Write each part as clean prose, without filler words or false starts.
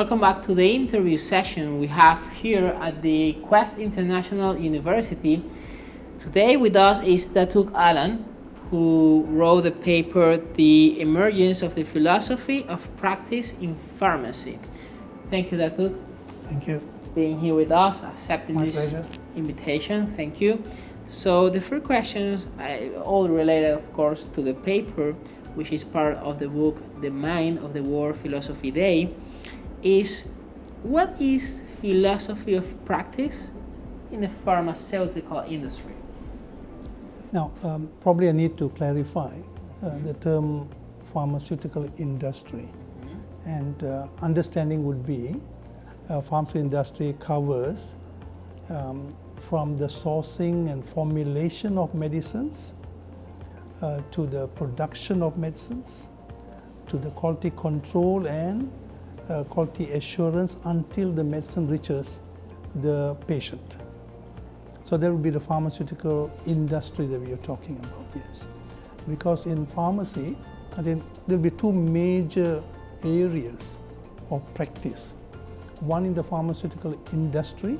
Welcome back to the interview session we have here at the Quest International University. Today with us is Datuk Allan, who wrote the paper, The Emergence of the Philosophy of Practice in Pharmacy. Thank you, Datuk. Thank you. Being here with us, accepting My this pleasure. invitation. Thank you. So the first questions, all related, of course, to the paper, which is part of the book, The Mind of the World Philosophy Day, is what is philosophy of practice in the pharmaceutical industry? Now, probably I need to clarify the term pharmaceutical industry. And understanding would be pharmaceutical industry covers from the sourcing and formulation of medicines to the production of medicines, to the quality control and quality assurance until the medicine reaches the patient. So that would be the pharmaceutical industry that we are talking about, yes. Because in pharmacy, I think there will be two major areas of practice. One in the pharmaceutical industry,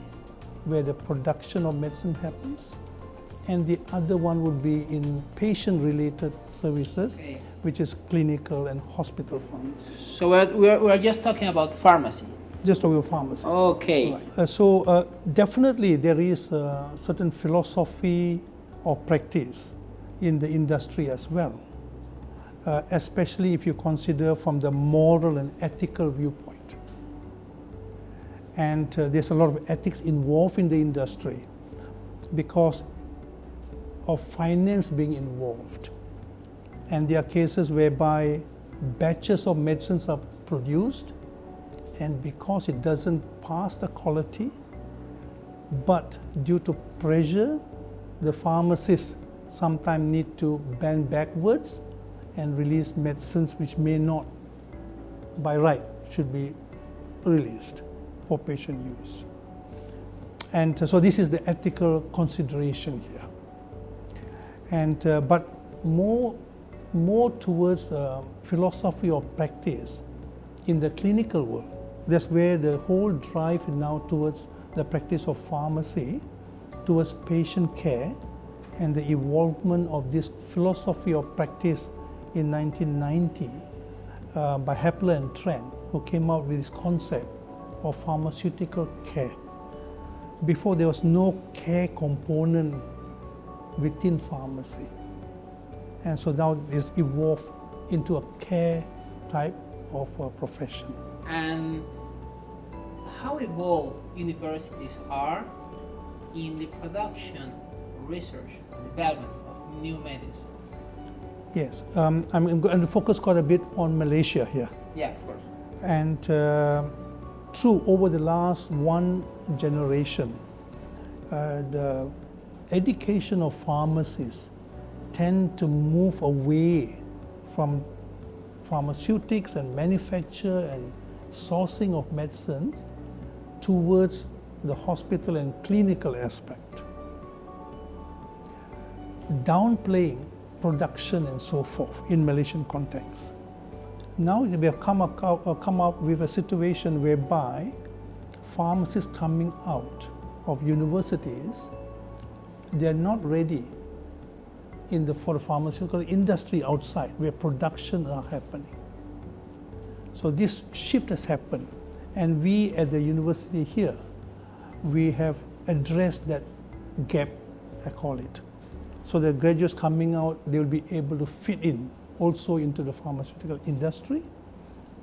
where the production of medicine happens, and the other one would be in patient-related services, Okay. which is clinical and hospital pharmacy. So we're just talking about pharmacy. Just over pharmacy. Okay. Right. So definitely there is a certain philosophy or practice in the industry as well, especially if you consider from the moral and ethical viewpoint. And there's a lot of ethics involved in the industry because of finance being involved. And there are cases whereby batches of medicines are produced, and because it doesn't pass the quality, but due to pressure, the pharmacists sometimes need to bend backwards and release medicines which may not, by right, should be released for patient use. And so this is the ethical consideration here. And but more towards philosophy of practice in the clinical world. That's where the whole drive is now towards the practice of pharmacy, towards patient care, and the evolvement of this philosophy of practice in 1990 by Hepler and Trent, who came out with this concept of pharmaceutical care. Before, there was no care component within pharmacy. And so now it's evolved into a care type of profession. And how involved universities are in the production, research, and development of new medicines? Yes, I'm going to focus quite a bit on Malaysia here. Yeah, of course. And true, over the last one generation, the education of pharmacists tend to move away from pharmaceutics and manufacture and sourcing of medicines towards the hospital and clinical aspect, downplaying production and so forth in Malaysian context. Now we have come up with a situation whereby pharmacists coming out of universities, they're not ready for the pharmaceutical industry outside where production are happening. So this shift has happened, and we at the university here, we have addressed that gap, I call it, so that graduates coming out, they will be able to fit in also into the pharmaceutical industry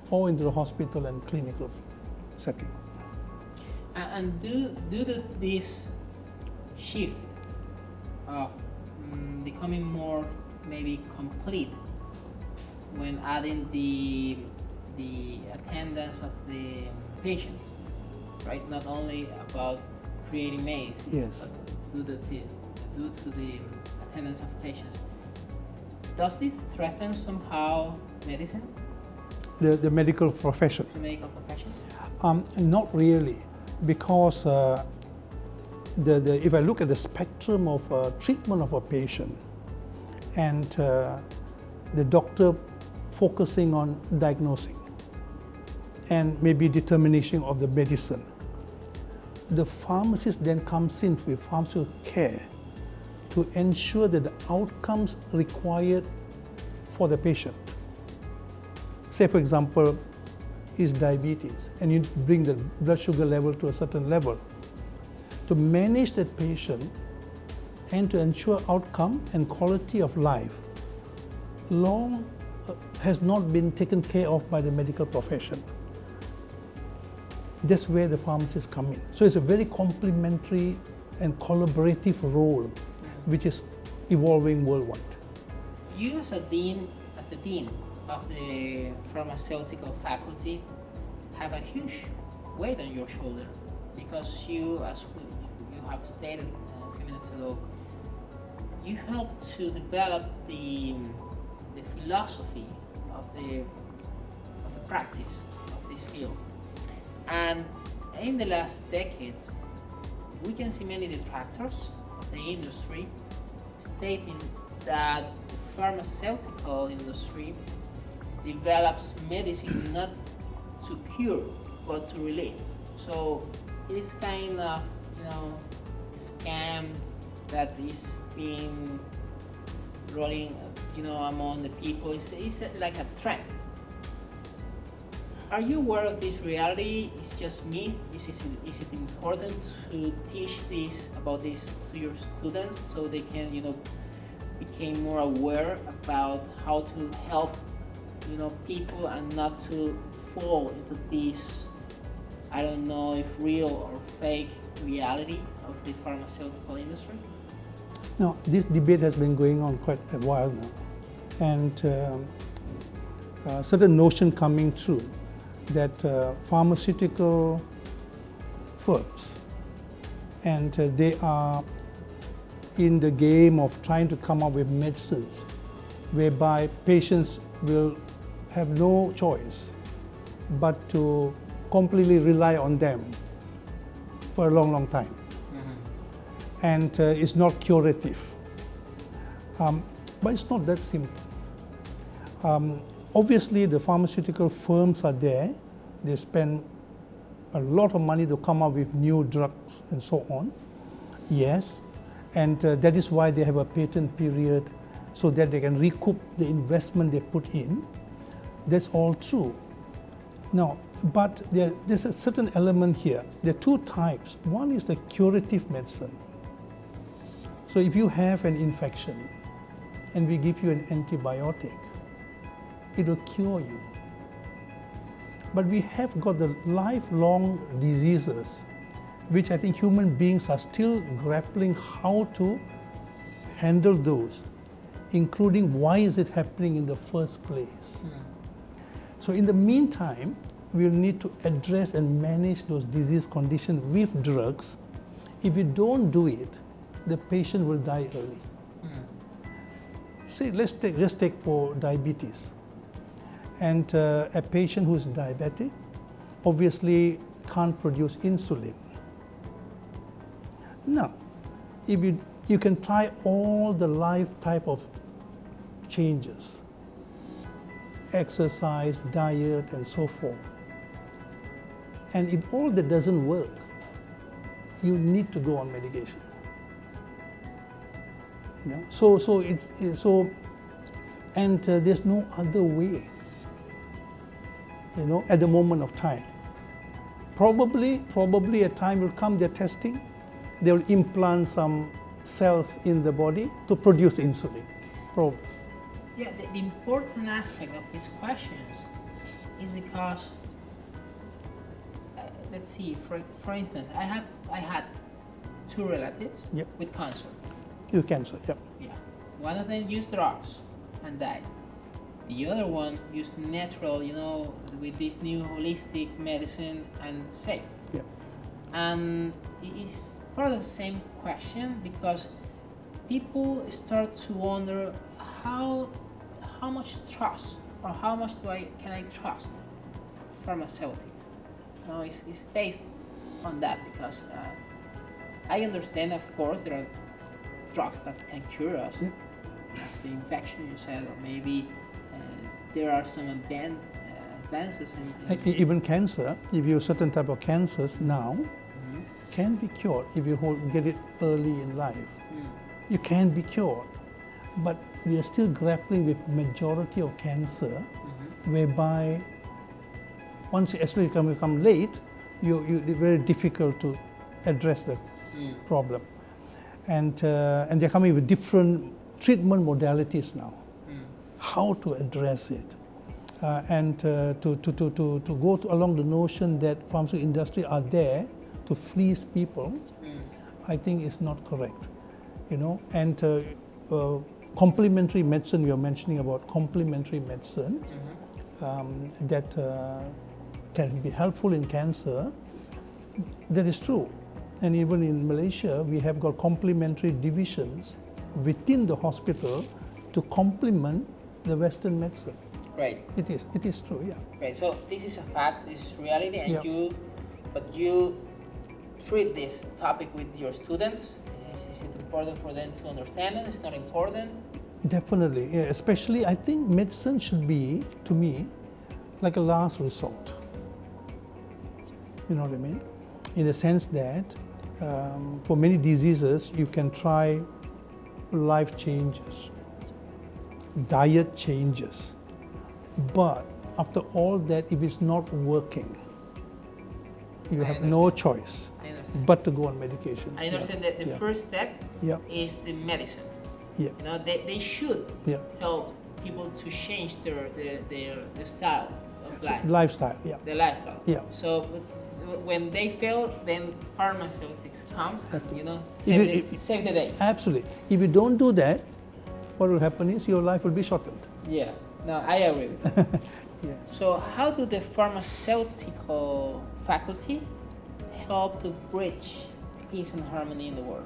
or into the hospital and clinical setting. And this shift of becoming more maybe complete when adding the attendance of the patients, right? Not only about creating medicine, Yes. but due to the attendance of patients. Does this threaten somehow medicine? The medical profession? The medical profession? Not really, because if I look at the spectrum of treatment of a patient and the doctor focusing on diagnosing and maybe determination of the medicine. The pharmacist then comes in with pharmaceutical care to ensure that the outcomes required for the patient. Say for example, is diabetes and you bring the blood sugar level to a certain level. To manage that patient and to ensure outcome and quality of life long has not been taken care of by the medical profession. That's where the pharmacists come in. So it's a very complementary and collaborative role which is evolving worldwide. You as the dean of the Pharmaceutical Faculty have a huge weight on your shoulder because you, as you have stated a few minutes ago, you helped to develop the philosophy of the practice of this field. And in the last decades, we can see many detractors of the industry stating that the pharmaceutical industry develops medicine not to cure but to relieve. So it is kind of, a scam that is being rolling, among the people. It's like a trend. Are you aware of this reality? It's just myth? Is it important to teach about this to your students so they can, become more aware about how to help, people and not to fall into this, I don't know if real or fake reality of the pharmaceutical industry? Now, this debate has been going on quite a while now, and certain notion coming through that pharmaceutical firms, and they are in the game of trying to come up with medicines whereby patients will have no choice but to completely rely on them for a long, long time. Mm-hmm. And it's not curative. But it's not that simple. Obviously, the pharmaceutical firms are there. They spend a lot of money to come up with new drugs and so on. Yes, and that is why they have a patent period so that they can recoup the investment they put in. That's all true. Now, but there's a certain element here. There are two types. One is the curative medicine. So if you have an infection and we give you an antibiotic, it will cure you. But we have got the lifelong diseases, which I think human beings are still grappling how to handle those, including why is it happening in the first place. So in the meantime, we'll need to address and manage those disease conditions with drugs. If we don't do it, the patient will die early. See, let's take for diabetes. And a patient who's diabetic obviously can't produce insulin. Now, if you can try all the life type of changes, exercise, diet, and so forth. And if all that doesn't work, you need to go on medication. And there's no other way. At the moment of time. Probably a time will come, they're testing, they will implant some cells in the body to produce insulin, probably. Yeah, the important aspect of these questions is because, let's see, for instance, I had two relatives with cancer. With cancer, yeah. Yeah, one of them used drugs and died. The other one used natural, with this new holistic medicine and safe. Yeah. And it is part of the same question because people start to wonder how much trust or how much can I trust pharmaceutical? It's based on that because I understand, of course, there are drugs that can cure us. Yeah. The infection you said, or maybe there are some advances Even cancer, if you have certain type of cancers now, can be cured if you get it early in life. You can be cured, but we are still grappling with majority of cancer, whereby once you actually become late, it's very difficult to address the problem, and they're coming with different treatment modalities now. How to address it, and to go along the notion that pharmaceutical industry are there to fleece people, I think is not correct, and complementary medicine, we are mentioning about complementary medicine that can be helpful in cancer. That is true, and even in Malaysia we have got complementary divisions within the hospital to complement the Western medicine. Right. It is true, yeah. Right, so this is a fact, this is reality, and Yeah. you treat this topic with your students. Is it important for them to understand it? It's not important? Definitely, yeah, especially I think medicine should be, to me, like a last resort. You know what I mean? In the sense that for many diseases you can try life changes, diet changes, but after all that, if it's not working, you have no choice but to go on medication. I understand that the first step is the medicine. Yeah. They should help people to change their style of life. Lifestyle, yeah. The lifestyle. Yeah. So when they fail, then pharmaceutics come, save the day. Absolutely. If you don't do that, what will happen is your life will be shortened. Yeah. No, I agree with you. Yeah. So how do the Pharmaceutical Faculty help to bridge peace and harmony in the world?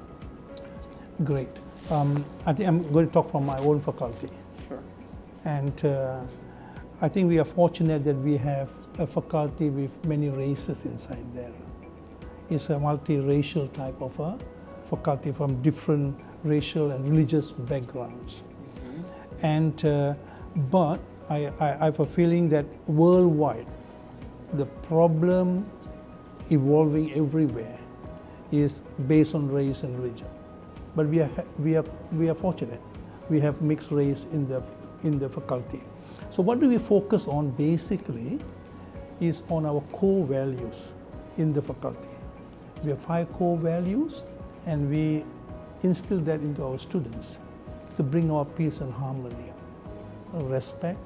Great. I think I'm going to talk from my own faculty. Sure. And I think we are fortunate that we have a faculty with many races inside there. It's a multiracial type of a faculty from different racial and religious backgrounds. And but I have a feeling that worldwide, the problem evolving everywhere is based on race and religion. But we are fortunate. We have mixed race in the faculty. So what do we focus on basically is on our core values in the faculty. We have 5 core values, and we instill that into our students to bring our peace and harmony. Respect,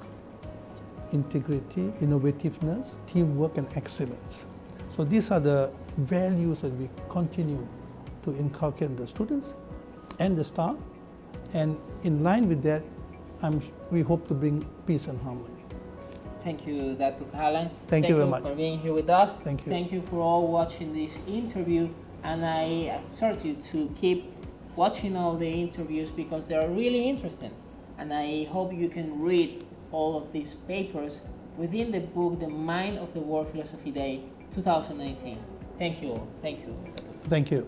integrity, innovativeness, teamwork, and excellence. So these are the values that we continue to inculcate in the students and the staff, and in line with that, we hope to bring peace and harmony. Thank you, Dr. Allan. Thank you very much for being here with us. Thank you. Thank you for all watching this interview, and I exhort you to keep watching all the interviews because they are really interesting, and I hope you can read all of these papers within the book The Mind of the World Philosophy Day 2019. Thank you all. Thank you. Thank you.